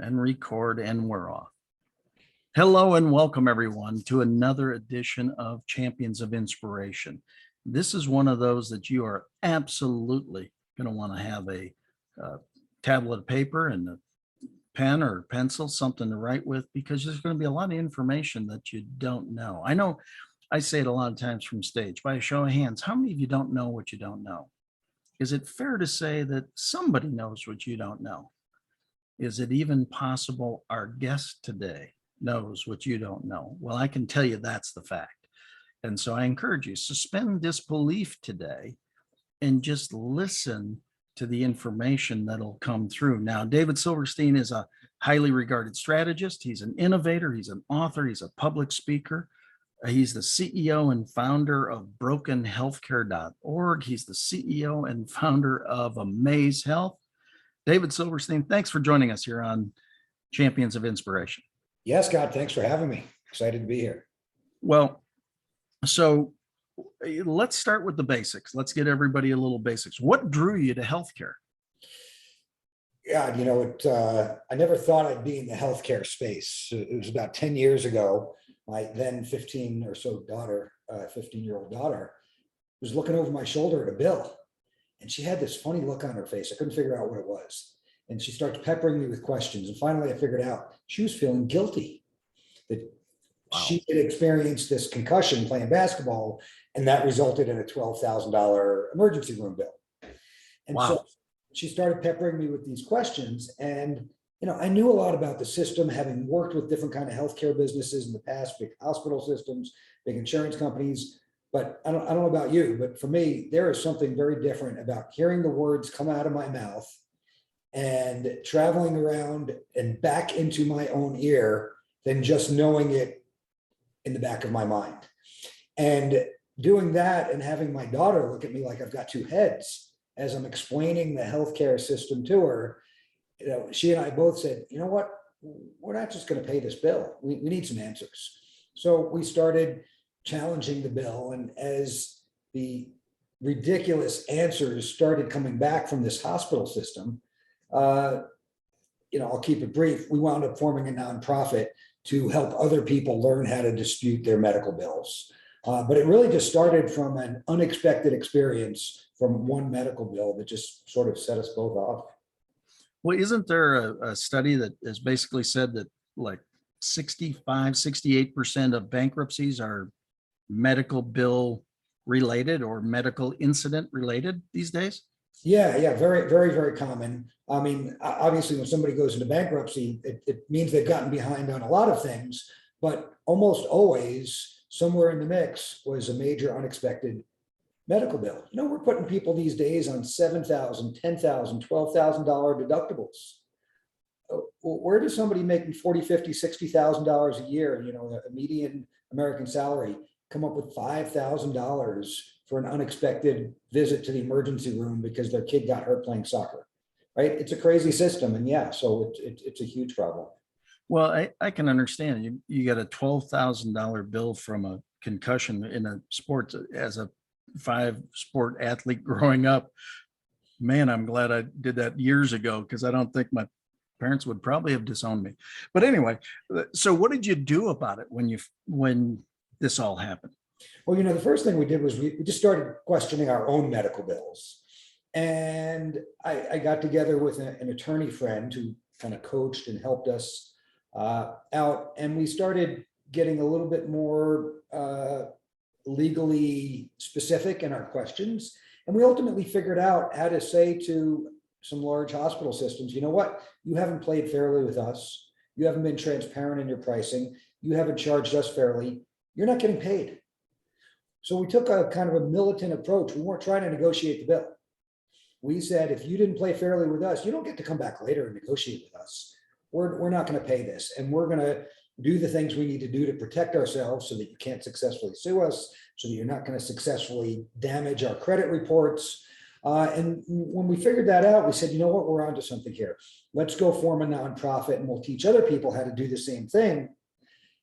And record, and we're off. Hello and welcome everyone to another edition of Champions of Inspiration. This is one of those that you are absolutely going to want to have a tablet of paper and a pen or pencil, something to write with, because there's going to be a lot of information that you don't know. I know I say it a lot of times from stage. By a show of hands, how many of you don't know what you don't know? Is it fair to say that somebody knows what you don't know? Is it even possible our guest today knows what you don't know? Well, I can tell you that's the fact. And so I encourage you, suspend disbelief today and just listen to the information that'll come through. Now, David Silverstein is a highly regarded strategist. He's an innovator. He's an author. He's a public speaker. He's the CEO and founder of brokenhealthcare.org. He's the CEO and founder of Amaze Health. David Silverstein, thanks for joining us here on Champions of Inspiration. Yes, Scott, thanks for having me. Excited to be here. Well, so let's start with the basics. Let's get everybody a little basics. What drew you to healthcare? Yeah, I never thought I'd be in the healthcare space. It was about 10 years ago. My then 15-year-old daughter was looking over my shoulder at a bill. And she had this funny look on her face. I couldn't figure out what it was. And she started peppering me with questions. And finally, I figured out she was feeling guilty that she had experienced this concussion playing basketball, and that resulted in a $12,000 emergency room bill. And so she started peppering me with these questions. And, I knew a lot about the system, having worked with different kind of healthcare businesses in the past, big hospital systems, big insurance companies. But I don't know about you, but for me, there is something very different about hearing the words come out of my mouth and traveling around and back into my own ear than just knowing it in the back of my mind. And doing that and having my daughter look at me like I've got two heads as I'm explaining the healthcare system to her, she and I both said, you know what, we're not just going to pay this bill. We need some answers. So we started challenging the bill. And as the ridiculous answers started coming back from this hospital system, I'll keep it brief. We wound up forming a nonprofit to help other people learn how to dispute their medical bills. But it really just started from an unexpected experience from one medical bill that just sort of set us both off. Well, isn't there a study that has basically said that like 68% of bankruptcies are medical bill related or medical incident related these days? Yeah, very, very, very common. I mean, obviously, when somebody goes into bankruptcy, it means they've gotten behind on a lot of things, but almost always somewhere in the mix was a major unexpected medical bill. We're putting people these days on $7,000, $10,000, $12,000 deductibles. Where does somebody making $40,000, $50,000, $60,000 a year, a median American salary, come up with $5,000 for an unexpected visit to the emergency room because their kid got hurt playing soccer, right? It's a crazy system. And so it's a huge problem. Well, I can understand you got a $12,000 bill from a concussion in a sport. As a 5-sport athlete growing up, man, I'm glad I did that years ago, because I don't think my parents would probably have disowned me. But anyway, so what did you do about it when this all happened? Well, the first thing we did was we just started questioning our own medical bills. And I got together with an attorney friend who kind of coached and helped us out. And we started getting a little bit more legally specific in our questions. And we ultimately figured out how to say to some large hospital systems, you know what, you haven't played fairly with us. You haven't been transparent in your pricing. You haven't charged us fairly. You're not getting paid. So we took a kind of a militant approach. We weren't trying to negotiate the bill. We said, if you didn't play fairly with us, you don't get to come back later and negotiate with us. We're not going to pay this. And we're going to do the things we need to do to protect ourselves so that you can't successfully sue us, so that you're not going to successfully damage our credit reports. And when we figured that out, we said, you know what, we're onto something here. Let's go form a nonprofit and we'll teach other people how to do the same thing.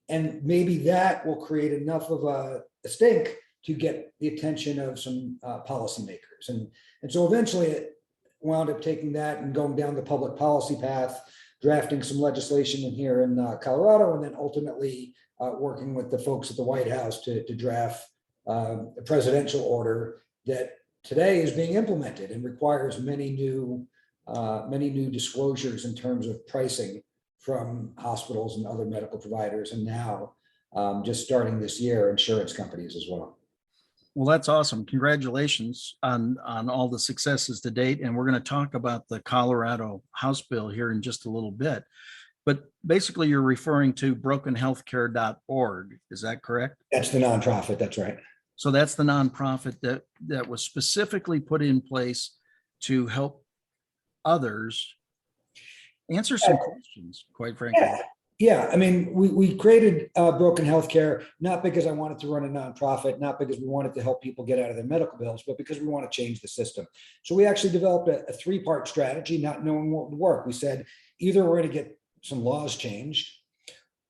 And maybe that will create enough of a stink to get the attention of some policymakers. And so eventually it wound up taking that and going down the public policy path. drafting some legislation in here in Colorado, and then ultimately working with the folks at the White House to draft a presidential order that today is being implemented and requires many new disclosures in terms of pricing from hospitals and other medical providers, and now just starting this year, insurance companies as well. Well, that's awesome. Congratulations on all the successes to date. And we're going to talk about the Colorado House bill here in just a little bit. But basically, you're referring to brokenhealthcare.org. Is that correct? That's the nonprofit. That's right. So that's the nonprofit that was specifically put in place to help others answer some questions, quite frankly. Yeah. I mean, we created Broken Healthcare, not because I wanted to run a nonprofit, not because we wanted to help people get out of their medical bills, but because we want to change the system. So we actually developed a three-part strategy, not knowing what would work. We said, either we're going to get some laws changed,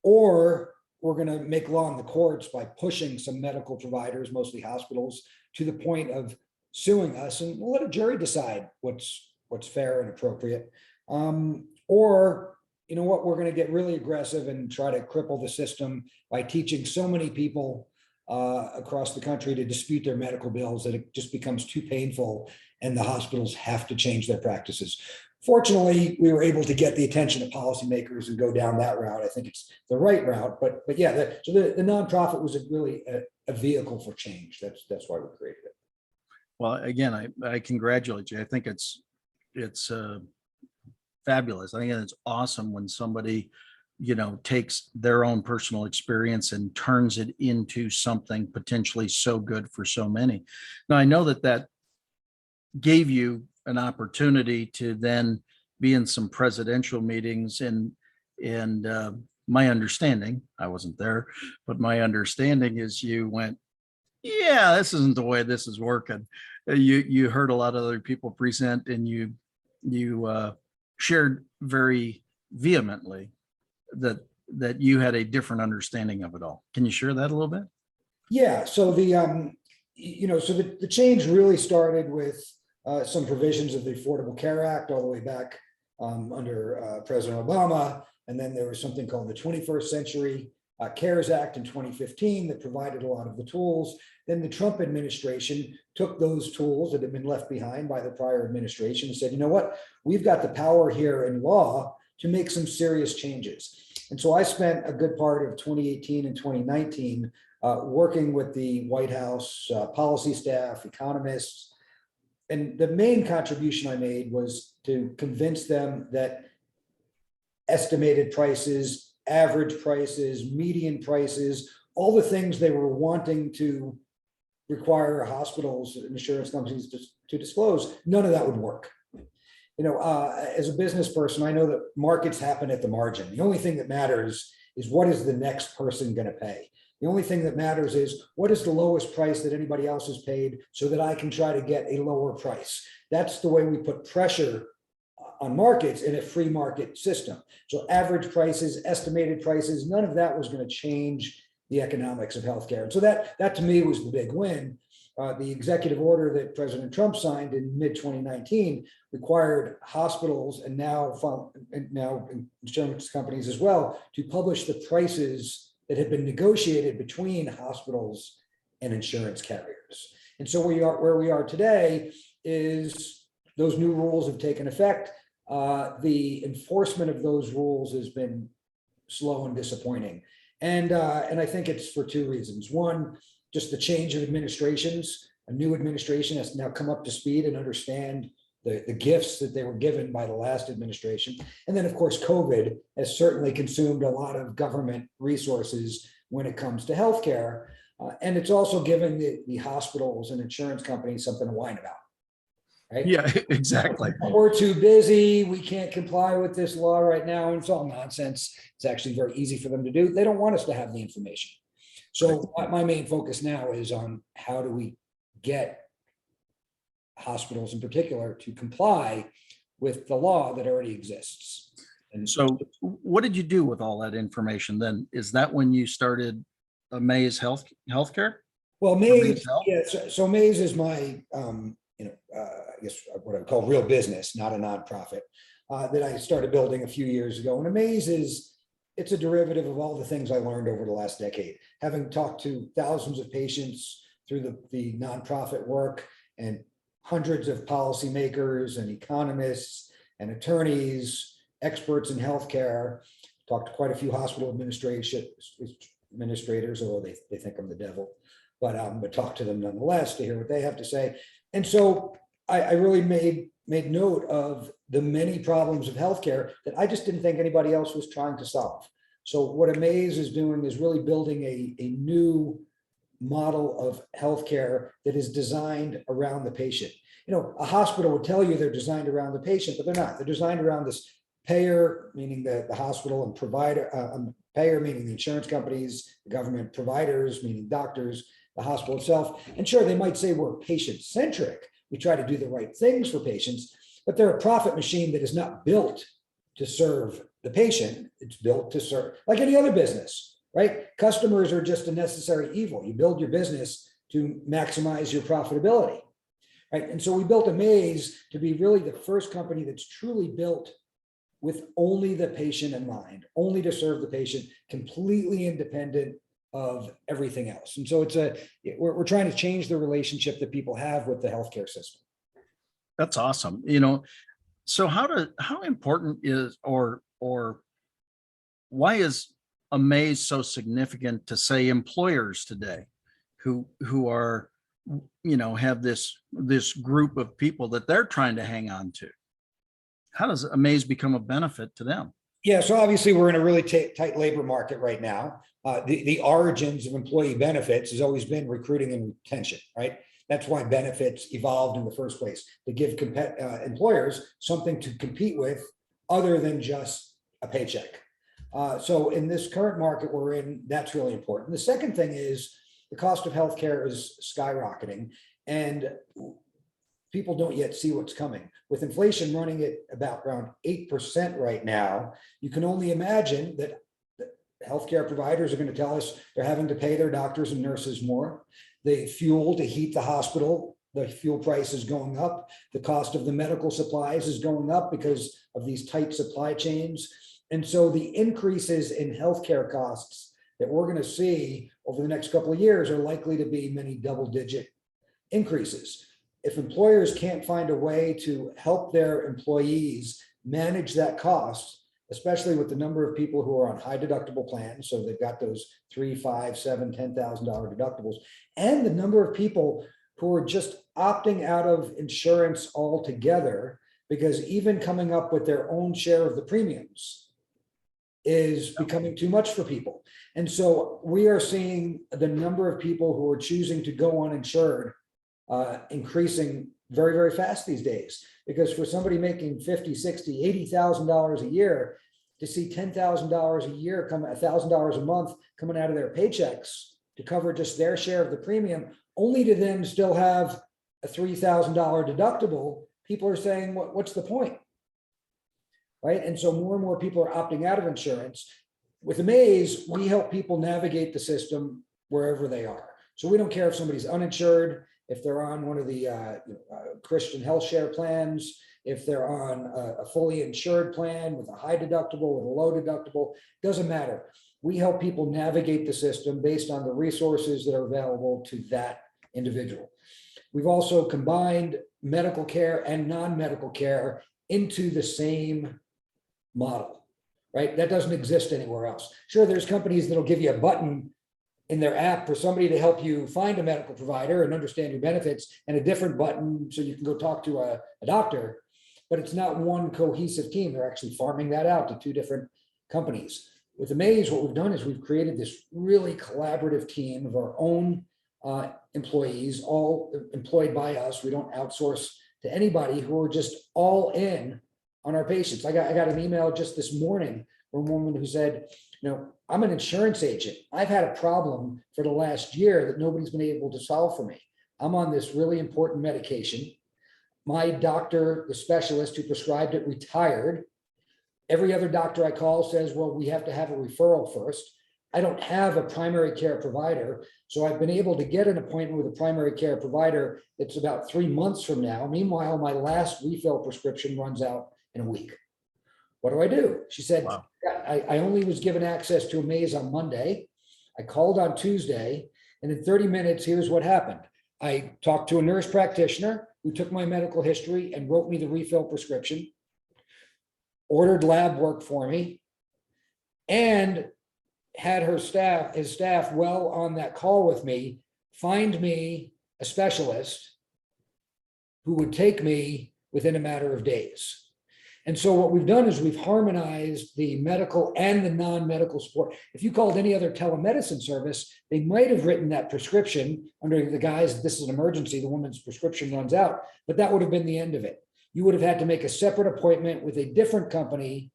or we're going to make law in the courts by pushing some medical providers, mostly hospitals, to the point of suing us, and we'll let a jury decide what's fair and appropriate. Or, you know what, we're going to get really aggressive and try to cripple the system by teaching so many people across the country to dispute their medical bills that it just becomes too painful and the hospitals have to change their practices. Fortunately, we were able to get the attention of policymakers and go down that route. I think it's the right route, but yeah, the nonprofit was really a vehicle for change. That's why we created it. Well, again, I congratulate you. I think it's fabulous. I think it's awesome when somebody, takes their own personal experience and turns it into something potentially so good for so many. Now, I know that gave you an opportunity to then be in some presidential meetings, and my understanding, I wasn't there, but my understanding is you went, yeah, this isn't the way this is working. You heard a lot of other people present, and you shared very vehemently that you had a different understanding of it all. Can you share that a little bit? Yeah. So the change really started with some provisions of the Affordable Care Act all the way back under President Obama. And then there was something called the 21st Century CARES Act in 2015 that provided a lot of the tools. Then the Trump administration took those tools that had been left behind by the prior administration and said, you know what, we've got the power here in law to make some serious changes. And so I spent a good part of 2018 and 2019 working with the White House policy staff, economists. And the main contribution I made was to convince them that estimated prices, average prices, median prices, all the things they were wanting to require hospitals and insurance companies to disclose, none of that would work. As a business person, I know that markets happen at the margin. The only thing that matters is what is the next person going to pay. The only thing that matters is what is the lowest price that anybody else has paid so that I can try to get a lower price. That's the way we put pressure on markets in a free market system. So average prices, estimated prices, none of that was going to change the economics of healthcare. And so that to me was the big win. The executive order that President Trump signed in mid-2019 required hospitals and now insurance companies as well to publish the prices that had been negotiated between hospitals and insurance carriers. And so where we are today is those new rules have taken effect. The enforcement of those rules has been slow and disappointing. And I think it's for two reasons. One, just the change of administrations. A new administration has now come up to speed and understand the gifts that they were given by the last administration. And then, of course, COVID has certainly consumed a lot of government resources when it comes to healthcare. And it's also given the hospitals and insurance companies something to whine about. Right? Yeah, exactly. We're too busy. We can't comply with this law right now. And it's all nonsense. It's actually very easy for them to do. They don't want us to have the information. So my main focus now is on how do we get hospitals in particular to comply with the law that already exists. And so what did you do with all that information then? Is that when you started Amaze Healthcare? Well, Amaze, yeah, so Amaze is my, I guess what I would call real business, not a nonprofit. that I started building a few years ago. And Amaze it's a derivative of all the things I learned over the last decade, having talked to thousands of patients through the nonprofit work and hundreds of policymakers and economists and attorneys, experts in healthcare, talked to quite a few hospital administrators, although they think I'm the devil, but talk to them nonetheless to hear what they have to say. And so I really made note of the many problems of healthcare that I just didn't think anybody else was trying to solve. So what Amaze is doing is really building a new model of healthcare that is designed around the patient. You know, a hospital would tell you they're designed around the patient, but they're not. They're designed around this payer, meaning the hospital, and provider, payer, meaning the insurance companies, the government, providers, meaning doctors, the hospital itself. And sure, they might say we're patient-centric. We try to do the right things for patients, but they're a profit machine that is not built to serve the patient. It's built to serve, like any other business, right? Customers are just a necessary evil. You build your business to maximize your profitability, right? And so we built Amaze to be really the first company that's truly built with only the patient in mind, only to serve the patient, completely independent of everything else. And so we're trying to change the relationship that people have with the healthcare system. That's awesome. So how important is, or why is Amaze so significant to, say, employers today who are, have this group of people that they're trying to hang on to? How does Amaze become a benefit to them? Yeah, so obviously we're in a really tight labor market right now. The origins of employee benefits has always been recruiting and retention, right? That's why benefits evolved in the first place, to give employers something to compete with other than just a paycheck. So in this current market we're in, that's really important. The second thing is the cost of healthcare is skyrocketing, and people don't yet see what's coming. With inflation running at about around 8% right now, you can only imagine that healthcare providers are going to tell us they're having to pay their doctors and nurses more. The fuel to heat the hospital, the fuel price is going up. The cost of the medical supplies is going up because of these tight supply chains. And so the increases in healthcare costs that we're going to see over the next couple of years are likely to be many double-digit increases. If employers can't find a way to help their employees manage that cost, especially with the number of people who are on high deductible plans, so they've got those $3,000, $5,000, $7,000, $10,000 deductibles, and the number of people who are just opting out of insurance altogether because even coming up with their own share of the premiums is becoming too much for people. And so we are seeing the number of people who are choosing to go uninsured increasing very, very fast these days, because for somebody making $50,000, $60,000, $80,000 a year, to see $10,000 a year come, $1,000 a month coming out of their paychecks to cover just their share of the premium, only to then still have a $3,000 deductible, people are saying, what's the point? Right? And so more and more people are opting out of insurance. With Amaze, we help people navigate the system wherever they are. So we don't care if somebody's uninsured, if they're on one of the Christian health share plans, if they're on a fully insured plan with a high deductible, with a low deductible, doesn't matter. We help people navigate the system based on the resources that are available to that individual. We've also combined medical care and non-medical care into the same model, right? That doesn't exist anywhere else. Sure, there's companies that'll give you a button in their app for somebody to help you find a medical provider and understand your benefits, and a different button so you can go talk to a doctor, but it's not one cohesive team. They're actually farming that out to two different companies. With Amaze, what we've done is we've created this really collaborative team of our own employees, all employed by us. We don't outsource to anybody, who are just all in on our patients. I got an email just this morning from a woman who said, I'm an insurance agent. I've had a problem for the last year that nobody's been able to solve for me. I'm on this really important medication. My doctor, the specialist who prescribed it, retired. Every other doctor I call says, well, we have to have a referral first. I don't have a primary care provider. So I've been able to get an appointment with a primary care provider that's about 3 months from now. Meanwhile, my last refill prescription runs out in a week. what do I do? She said, Wow. I only was given access to Amaze on Monday. I called on Tuesday, and in 30 minutes, here's what happened. I talked to a nurse practitioner who took my medical history and wrote me the refill prescription, ordered lab work for me, and had his staff well on that call with me, find me a specialist who would take me within a matter of days. And so what we've done is we've harmonized the medical and the non-medical support. If you called any other telemedicine service, they might have written that prescription under the guise, this is an emergency, the woman's prescription runs out, but that would have been the end of it. You would have had to make a separate appointment with a different company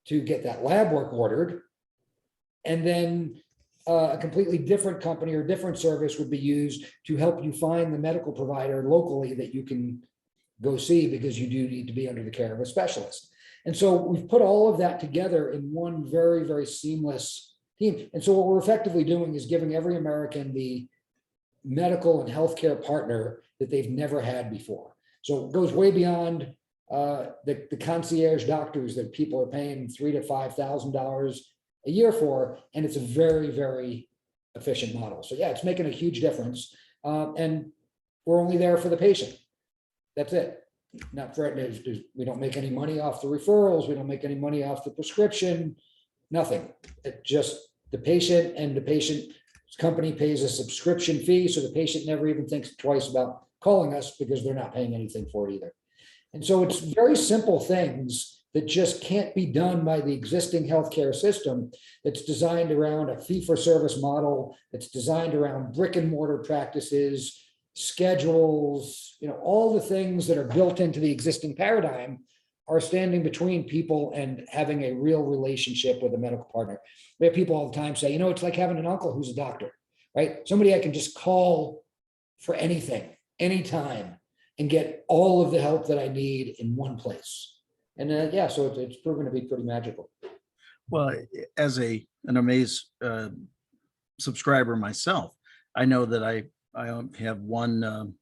to get that lab work ordered. And then a completely different company or different service would be used to help you find the medical provider locally that you can go see, because you do need to be under the care of a specialist. And so we've put all of that together in one very, very seamless team. And so what we're effectively doing is giving every American the medical and healthcare partner that they've never had before. So it goes way beyond the concierge doctors that people are paying $3,000 to $5,000 a year for. And it's a very, very efficient model. So yeah, it's making a huge difference. And we're only there for the patient. That's it. Not for it. We don't make any money off the referrals. We don't make any money off the prescription. Nothing. It just the patient, and the patient's company pays a subscription fee. So the patient never even thinks twice about calling us, because they're not paying anything for it either. And so it's very simple things that just can't be done by the existing healthcare system that's designed around a fee-for-service model, that's designed around brick and mortar practices, schedules, all the things that are built into the existing paradigm are standing between people and having a real relationship with a medical partner. We have people all the time say, it's like having an uncle who's a doctor, right? Somebody I can just call for anything, anytime, and get all of the help that I need in one place. And so it's proven to be pretty magical. Well, as an Amaze subscriber myself, I know that I have one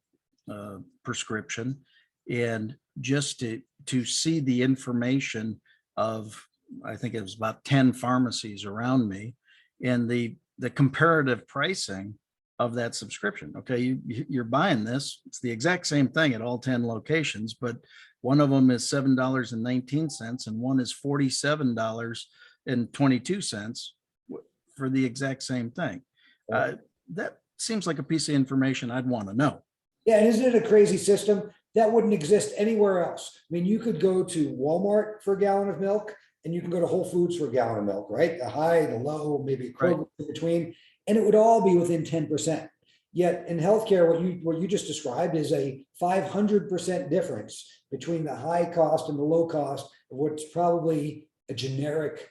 prescription, and just to see the information of, I think it was about 10 pharmacies around me, and the comparative pricing of that subscription. Okay, you're buying this, it's the exact same thing at all 10 locations, but one of them is $7.19 and one is $47.22 for the exact same thing. That seems like a piece of information I'd want to know. Yeah, and isn't it a crazy system? That wouldn't exist anywhere else. I mean, you could go to Walmart for a gallon of milk, and you can go to Whole Foods for a gallon of milk, right? The high, the low, maybe a Kroger in between, and it would all be within 10%. Yet in healthcare, what you just described is a 500% difference between the high cost and the low cost of what's probably a generic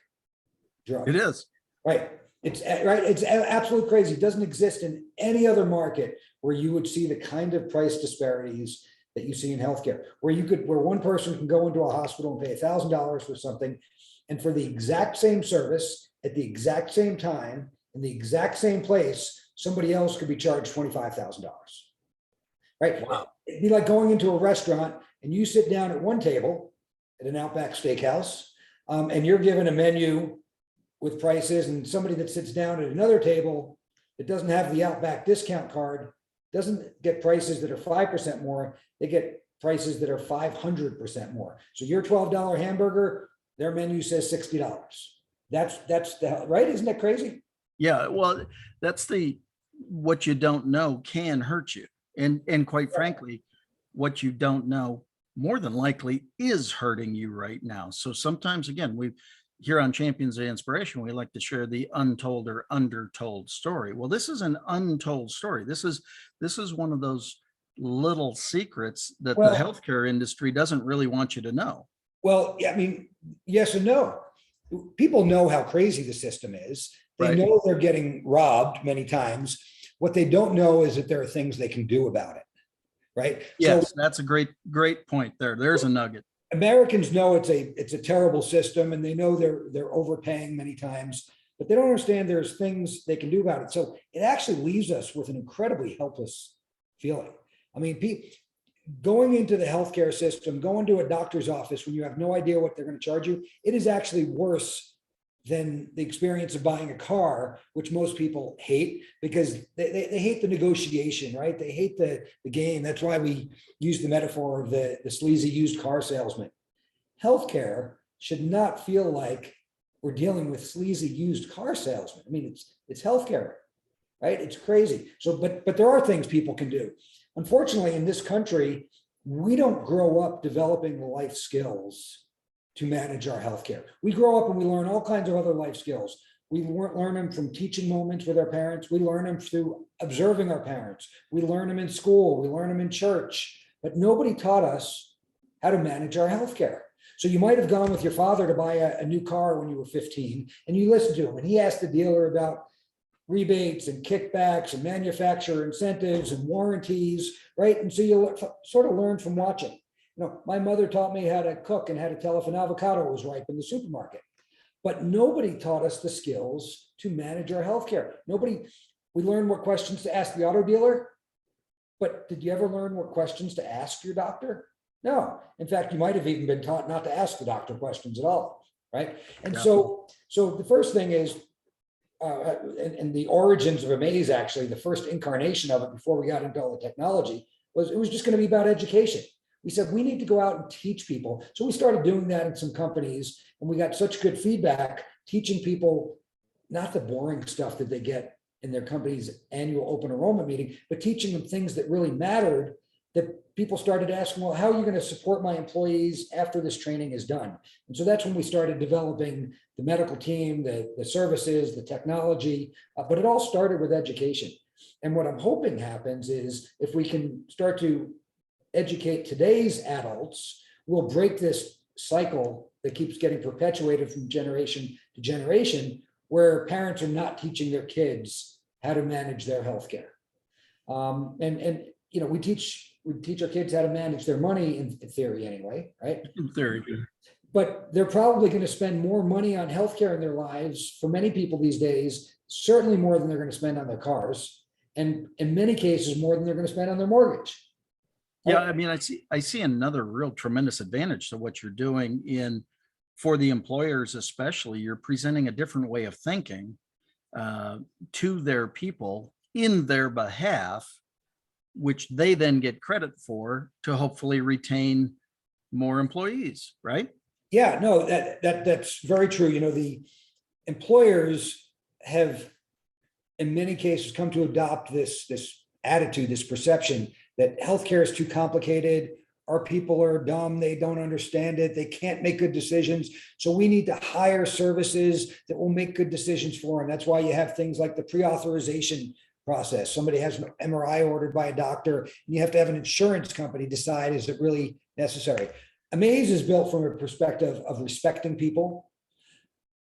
drug. It is. Right. It's right. It's absolutely crazy. It doesn't exist in any other market where you would see the kind of price disparities that you see in healthcare, where one person can go into a hospital and pay $1,000 for something, and for the exact same service at the exact same time in the exact same place, somebody else could be charged $25,000. Right. Wow. It'd be like going into a restaurant and you sit down at one table at an Outback Steakhouse, and you're given a menu with prices, and somebody that sits down at another table that doesn't have the Outback discount card doesn't get prices that are 5% more. They get prices that are 500% more. So your $12 hamburger, their menu says $60. That's the right. Isn't that crazy? Yeah. Well, that's what you don't know can hurt you. And quite frankly, what you don't know more than likely is hurting you right now. So sometimes, again, here on Champions of Inspiration, we like to share the untold or undertold story. Well, this is an untold story. This is one of those little secrets that the healthcare industry doesn't really want you to know. Well, I mean, yes and no. People know how crazy the system is. They Right. know they're getting robbed many times. What they don't know is that there are things they can do about it. Right. Yes, so, that's a great point there. There's a nugget. Americans know it's a terrible system, and they know they're overpaying many times, but they don't understand there's things they can do about it. So it actually leaves us with an incredibly helpless feeling. I mean, going into the healthcare system, going to a doctor's office when you have no idea what they're going to charge you, it is actually worse than the experience of buying a car, which most people hate because they hate the negotiation, right? They hate the game. That's why we use the metaphor of the sleazy used car salesman. Healthcare should not feel like we're dealing with sleazy used car salesmen. I mean, it's healthcare, right? It's crazy. So, but there are things people can do. Unfortunately, in this country, we don't grow up developing the life skills to manage our healthcare. We grow up and we learn all kinds of other life skills. We learn them from teaching moments with our parents. We learn them through observing our parents. We learn them in school. We learn them in church. But nobody taught us how to manage our healthcare. So you might have gone with your father to buy a new car when you were 15, and you listened to him, and he asked the dealer about rebates and kickbacks and manufacturer incentives and warranties, right? And so you sort of learn from watching. You know, my mother taught me how to cook and how to tell if an avocado was ripe in the supermarket, but nobody taught us the skills to manage our healthcare. We learned what questions to ask the auto dealer, but did you ever learn what questions to ask your doctor? No. In fact, you might have even been taught not to ask the doctor questions at all, right? And Yeah. so the first thing is, and the origins of Amaze, actually, the first incarnation of it before we got into all the technology, was it was just going to be about education. We said, we need to go out and teach people. So we started doing that in some companies, and we got such good feedback, teaching people not the boring stuff that they get in their company's annual open enrollment meeting, but teaching them things that really mattered, that people started asking, well, how are you going to support my employees after this training is done? And so that's when we started developing the medical team, the services, the technology, but it all started with education. And what I'm hoping happens is if we can start to educate today's adults, we'll break this cycle that keeps getting perpetuated from generation to generation, where parents are not teaching their kids how to manage their healthcare. And you know, we teach our kids how to manage their money in theory anyway, right? In theory. But they're probably going to spend more money on healthcare in their lives for many people these days, certainly more than they're going to spend on their cars, and in many cases more than they're going to spend on their mortgage. Yeah, I mean, I see another real tremendous advantage to what you're doing for the employers, especially. You're presenting a different way of thinking to their people in their behalf, which they then get credit for to hopefully retain more employees, right? Yeah, no, that's very true. You know, the employers have, in many cases, come to adopt this attitude, this perception that healthcare is too complicated. Our people are dumb. They don't understand it. They can't make good decisions. So we need to hire services that will make good decisions for them. That's why you have things like the pre-authorization process. Somebody has an MRI ordered by a doctor, and you have to have an insurance company decide, is it really necessary? Amaze is built from a perspective of respecting people,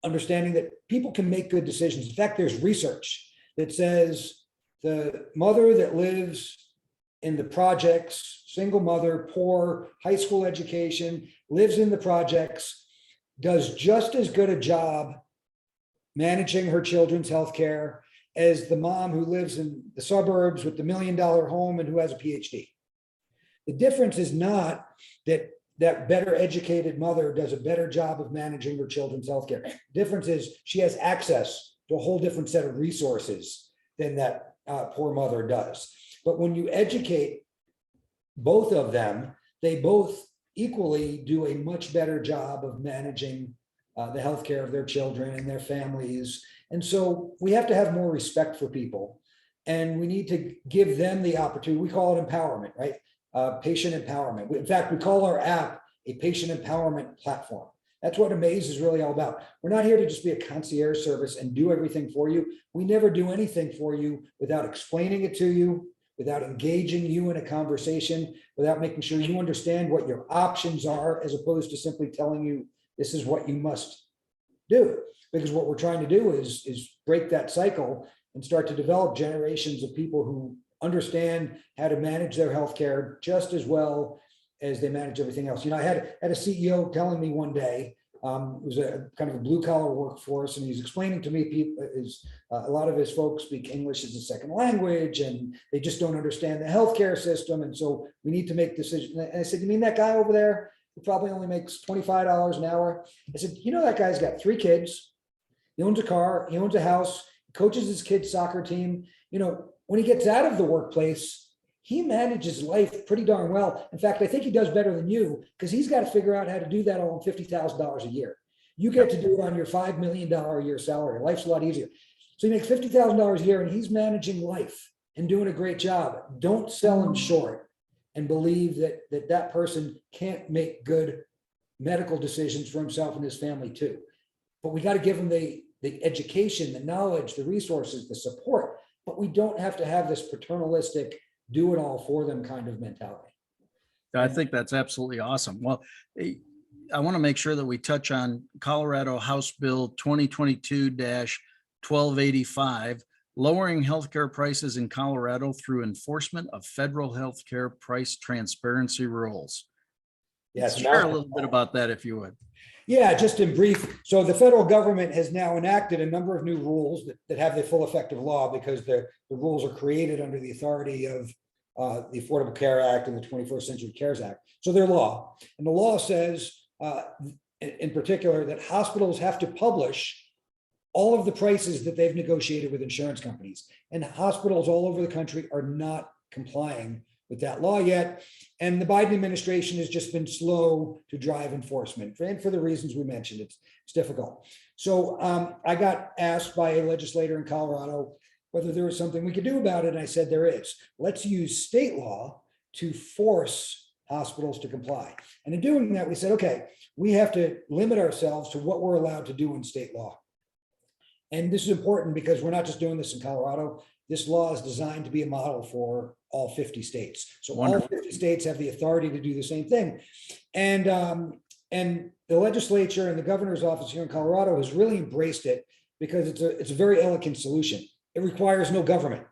understanding that people can make good decisions. In fact, there's research that says the mother that lives in the projects, single mother, poor, high school education, lives in the projects, does just as good a job managing her children's health care as the mom who lives in the suburbs with the $1 million home and who has a PhD. The difference is not that better educated mother does a better job of managing her children's healthcare. The difference is she has access to a whole different set of resources than that poor mother does. But when you educate both of them, they both equally do a much better job of managing the healthcare of their children and their families. And so we have to have more respect for people, and we need to give them the opportunity. We call it empowerment, right? Patient empowerment. In fact, we call our app a patient empowerment platform. That's what Amaze is really all about. We're not here to just be a concierge service and do everything for you. We never do anything for you without explaining it to you, without engaging you in a conversation, without making sure you understand what your options are, as opposed to simply telling you this is what you must do. Because what we're trying to do is break that cycle and start to develop generations of people who understand how to manage their healthcare just as well as they manage everything else. You know, I had a CEO telling me one day, It was a kind of a blue collar workforce, and he's explaining to me a lot of his folks speak English as a second language, and they just don't understand the healthcare system, and so we need to make decisions. And I said, "You mean that guy over there who probably only makes $25 an hour?" I said, "You know that guy's got 3 kids, he owns a car, he owns a house, he coaches his kids' soccer team. You know, when he gets out of the workplace, he manages life pretty darn well. In fact, I think he does better than you, because he's got to figure out how to do that all on $50,000 a year. You get to do it on your $5 million a year salary. Life's a lot easier." So he makes $50,000 a year, and he's managing life and doing a great job. Don't sell him short and believe that person can't make good medical decisions for himself and his family too. But we got to give him the education, the knowledge, the resources, the support. But we don't have to have this paternalistic, do it all for them kind of mentality. I think that's absolutely awesome. Well, I want to make sure that we touch on Colorado House Bill 2022-1285, lowering healthcare prices in Colorado through enforcement of federal healthcare price transparency rules. Yes. Share a little bit about that, if you would. Yeah, just in brief. So the federal government has now enacted a number of new rules that have the full effect of law, because the rules are created under the authority of the Affordable Care Act and the 21st Century Cares Act. So they're law. And the law says, in particular, that hospitals have to publish all of the prices that they've negotiated with insurance companies. And hospitals all over the country are not complying with that law yet. And the Biden administration has just been slow to drive enforcement. And for the reasons we mentioned, it's difficult. So I got asked by a legislator in Colorado whether there was something we could do about it. And I said, there is. Let's use state law to force hospitals to comply. And in doing that, we said, okay, we have to limit ourselves to what we're allowed to do in state law. And this is important because we're not just doing this in Colorado. This law is designed to be a model for all 50 states. So Wonderful. All 50 states have the authority to do the same thing. And the legislature and the governor's office here in Colorado has really embraced it, because it's a very elegant solution. It requires no government.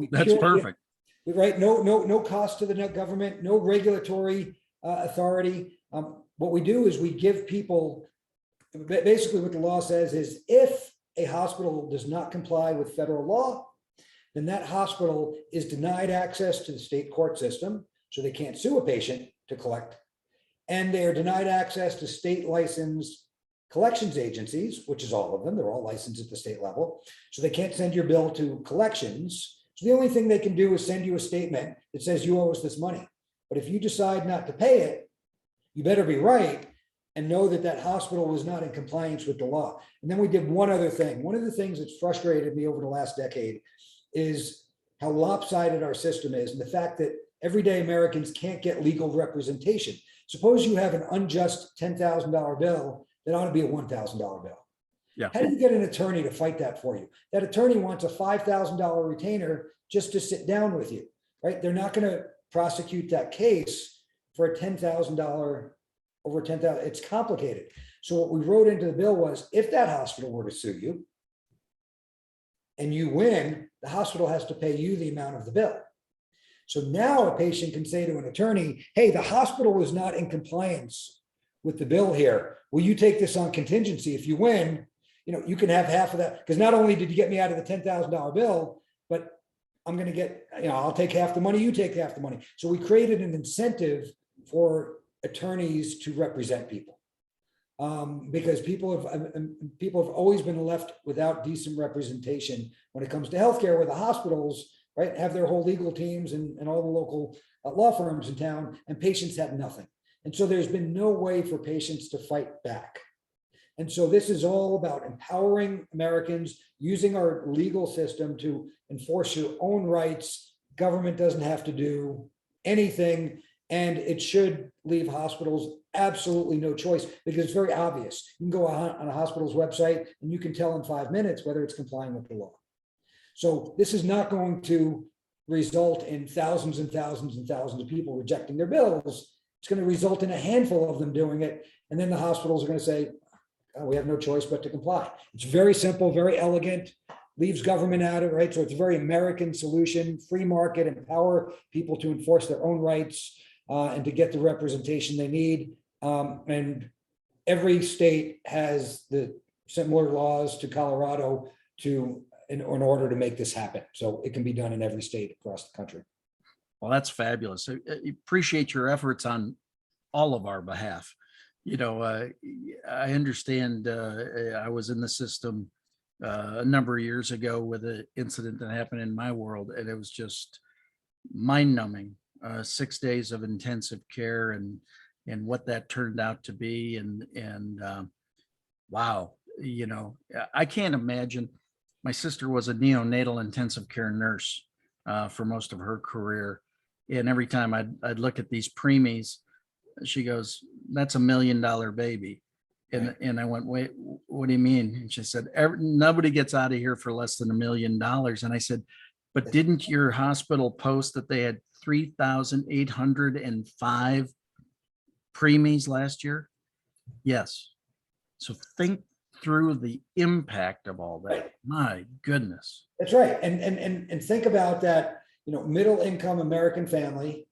That's perfect. Right? No cost to the government, no regulatory authority. What we do is we give people, basically what the law says is, if a hospital does not comply with federal law, then that hospital is denied access to the state court system, so they can't sue a patient to collect. And they are denied access to state licensed collections agencies, which is all of them. They're all licensed at the state level. So they can't send your bill to collections. So the only thing they can do is send you a statement that says you owe us this money. But if you decide not to pay it, you better be right and know that that hospital was not in compliance with the law. And then we did one other thing. One of the things that's frustrated me over the last decade is how lopsided our system is, and the fact that everyday Americans can't get legal representation. Suppose you have an unjust $10,000 bill that ought to be a $1,000 bill. Yeah. How do you get an attorney to fight that for you? That attorney wants a $5,000 retainer just to sit down with you, right? They're not going to prosecute that case for a $10,000, over $10,000. It's complicated. So what we wrote into the bill was, if that hospital were to sue you and you win, the hospital has to pay you the amount of the bill. So now a patient can say to an attorney, hey, the hospital was not in compliance with the bill here. Will you take this on contingency? If you win, you can have half of that, because not only did you get me out of the $10,000 bill, but I'm going to get, I'll take half the money, you take half the money. So we created an incentive for attorneys to represent people, because people have always been left without decent representation when it comes to healthcare, where the hospitals, right, have their whole legal teams and all the local law firms in town, and patients have nothing. And so there's been no way for patients to fight back. And so this is all about empowering Americans, using our legal system to enforce your own rights. Government doesn't have to do anything, and it should leave hospitals absolutely no choice, because it's very obvious. You can go on a hospital's website and you can tell in 5 minutes whether it's complying with the law. So this is not going to result in thousands and thousands and thousands of people rejecting their bills. It's going to result in a handful of them doing it. And then the hospitals are going to say, oh, we have no choice but to comply. It's very simple, very elegant, leaves government out of it, right? So it's a very American solution, free market, empower people to enforce their own rights and to get the representation they need. And every state has the similar laws to Colorado in order to make this happen. So it can be done in every state across the country. Well, that's fabulous. I appreciate your efforts on all of our behalf. I understand, I was in the system a number of years ago with an incident that happened in my world, and it was just mind numbing. 6 days of intensive care and what that turned out to be. And wow, I can't imagine. My sister was a neonatal intensive care nurse for most of her career. And every time I'd look at these preemies, she goes, "That's $1 million baby." And I went, "Wait, what do you mean?" And she said, "Nobody gets out of here for less than $1 million." And I said, "But didn't your hospital post that they had 3,805 preemies last year?" Yes. So think through the impact of all that. Right. My goodness. That's right. And think about that, middle income American family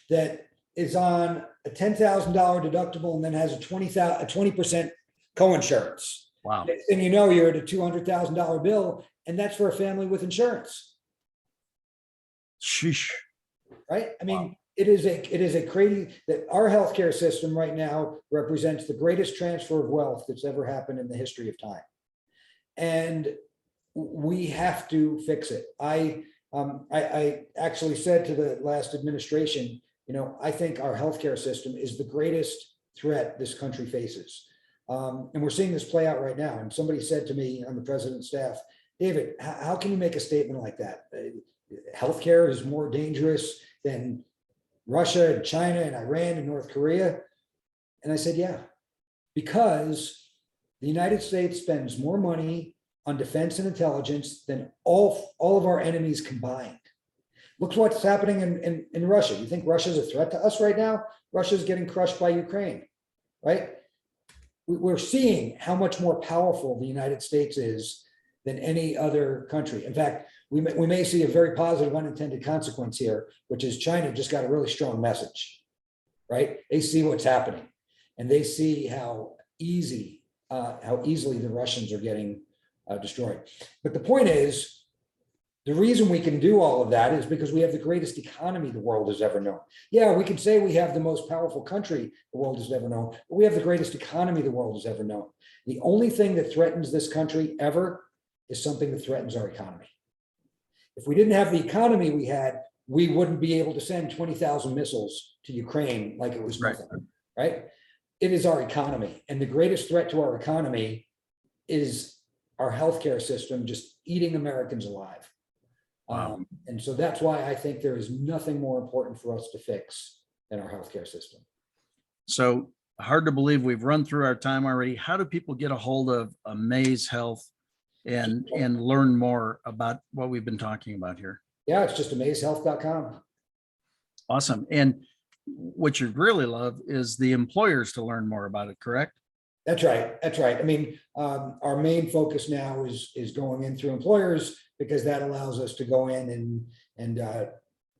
that is on a $10,000 deductible and then has a 20% coinsurance. Wow. And you're at a $200,000 bill, and that's for a family with insurance. Sheesh. Right? I mean, Wow. it is a crazy that our healthcare system right now represents the greatest transfer of wealth that's ever happened in the history of time. And we have to fix it. I actually said to the last administration, I think our healthcare system is the greatest threat this country faces. And we're seeing this play out right now. And somebody said to me on the president's staff, "David, how can you make a statement like that? Healthcare is more dangerous than Russia and China and Iran and North Korea." And I said, yeah, because the United States spends more money on defense and intelligence than all of our enemies combined. Look what's happening in Russia. You think Russia's a threat to us right now? Russia's getting crushed by Ukraine, right? We're seeing how much more powerful the United States is than any other country. In fact, we may see a very positive unintended consequence here, which is China just got a really strong message, right? They see what's happening, and they see how easily the Russians are getting destroyed. But the point is, the reason we can do all of that is because we have the greatest economy the world has ever known. Yeah, we can say we have the most powerful country the world has ever known, but we have the greatest economy the world has ever known. The only thing that threatens this country ever is something that threatens our economy. If we didn't have the economy we had, we wouldn't be able to send 20,000 missiles to Ukraine like it was nothing, right? It is our economy. And the greatest threat to our economy is our healthcare system just eating Americans alive. Wow. And so that's why I think there is nothing more important for us to fix than our healthcare system. So hard to believe we've run through our time already. How do people get a hold of Amaze Health and learn more about what we've been talking about here? Yeah, it's just amazehealth.com. Awesome. And what you'd really love is the employers to learn more about it, correct? That's right. That's right. I mean, our main focus now is going in through employers, because that allows us to go in and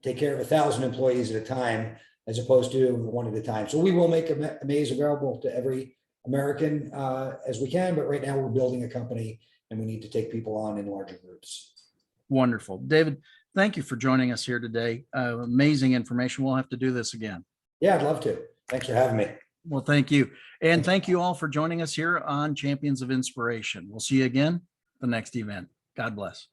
take care of 1,000 employees at a time, as opposed to one at a time. So we will make Amaze available to every American as we can, but right now we're building a company and we need to take people on in larger groups. Wonderful. David, thank you for joining us here today. Amazing information. We'll have to do this again. Yeah, I'd love to. Thanks for having me. Well, thank you. And thank you all for joining us here on Champions of Inspiration. We'll see you again at the next event. God bless.